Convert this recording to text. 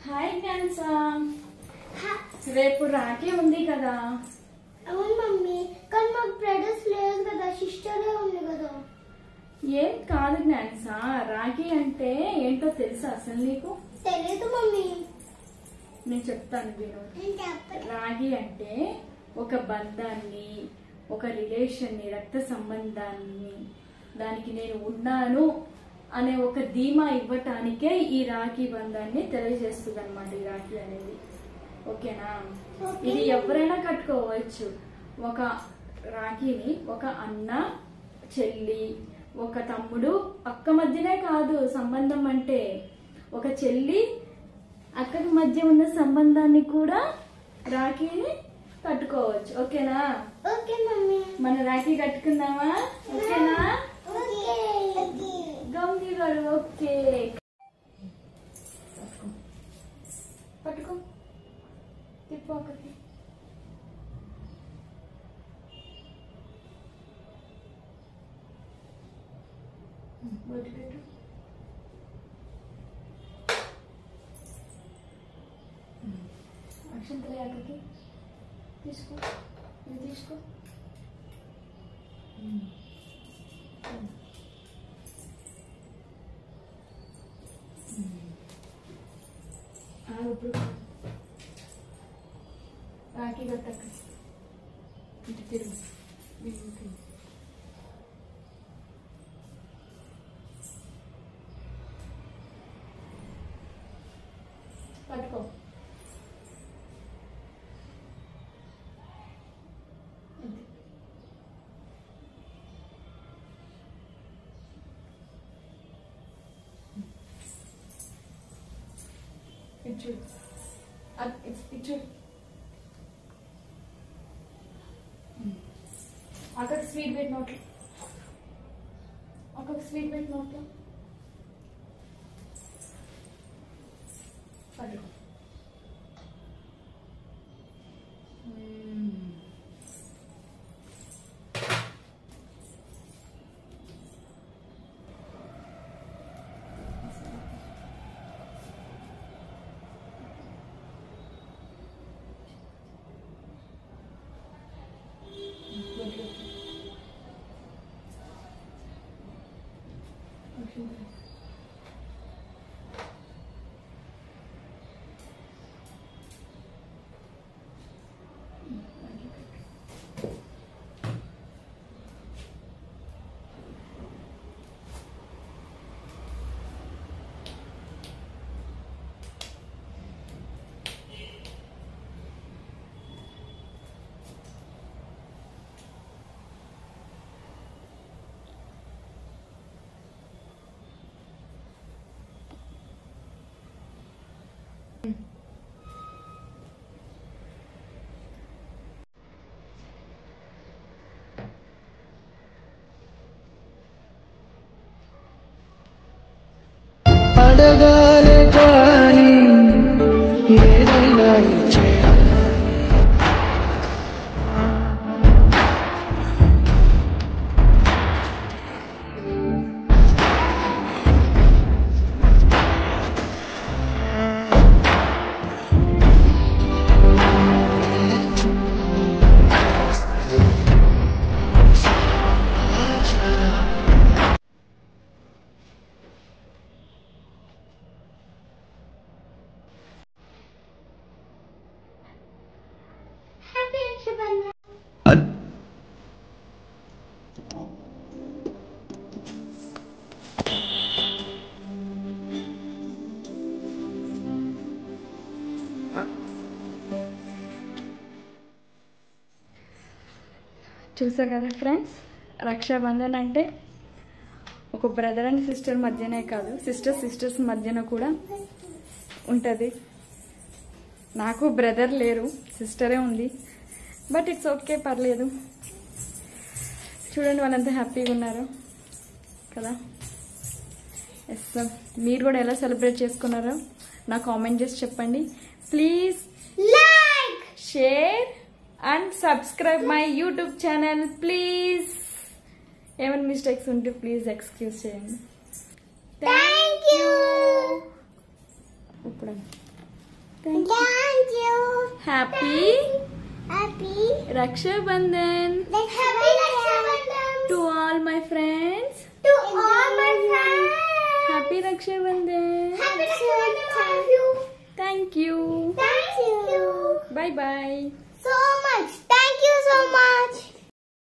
Hi జ్ఞాన్సా, రేపు రాఖీ ఉంది కదా? అవును మమ్మీ, కానీ మాకు బ్రదర్స్ లేదు కదా, సిస్టరే ఉంది కదా. ఏం కాదు జ్ఞాన్సా, రాఖీ అంటే ఏంటో తెలుసా అసలు నీకు? తెలియదు మమ్మీ. నేను చెప్తాను విను. రాఖీ అంటే ఒక బంధాన్ని, ఒక రిలేషన్ని, రక్త సంబంధాన్ని, దానికి నేను ఉన్నాను అనే ఒక ధీమా ఇవ్వటానికే ఈ రాఖీ బంధాన్ని తెలియజేస్తుంది అనమాట ఈ రాఖీ అనేది. ఓకేనా? ఇది ఎవరైనా కట్టుకోవచ్చు. ఒక రాఖీని ఒక అన్న, చెల్లి, ఒక తమ్ముడు, అక్క మధ్యనే కాదు సంబంధం అంటే, ఒక చెల్లి అక్కకి మధ్య ఉన్న సంబంధాన్ని కూడా రాఖీని కట్టుకోవచ్చు. ఓకేనా? Okay mummy. మన రాఖీ కట్టుకుందామా? ఓకేనా? గౌరీ గారు ఓకే. పట్టుకో, తిప్పు ఒకటి. బొట్టు పెట్టు. అక్షంతలే అక్కకి తీసుకో, ఇది తీసుకో. ఇప్పుడు రాఖీ కట్టక్క, ఇటు తిరుగు. పట్టుకో. ఇటు ఇటు అక్కడికి స్వీట్ పెట్టి నోట్లో, అక్కడికి స్వీట్ పెట్టి నోట్లో పట్టుకో. అడగాలి కానీ ఏదైనా చూసా కదా ఫ్రెండ్స్, రక్షాబంధన్ అంటే ఒక బ్రదర్ అండ్ సిస్టర్ మధ్యనే కాదు, సిస్టర్స్ మధ్యన కూడా ఉంటుంది. నాకు బ్రదర్ లేరు, సిస్టరే ఉంది. బట్ ఇట్స్ ఓకే, పర్లేదు. చూడండి వాళ్ళంతా హ్యాపీగా ఉన్నారు కదా. ఎస్, మీరు కూడా ఎలా సెలబ్రేట్ చేసుకున్నారో నాకు కామెంట్ చేసి చెప్పండి. Please like, share and subscribe my YouTube channel please. ఏమైనా మిస్టేక్స్ ఉంటే ప్లీజ్ ఎక్స్క్యూజ్ చేయండి. Thank you. ఇప్పుడు Thank you. Thank you. Happy Happy. Raksha Bandhan Happy Rakshabandhan. to all my friends. To all my friends. Happy Raksha Bandhan. Happy Rakshabandhan all of you. Thank you. Thank you. Bye bye. So much. Thank you so much.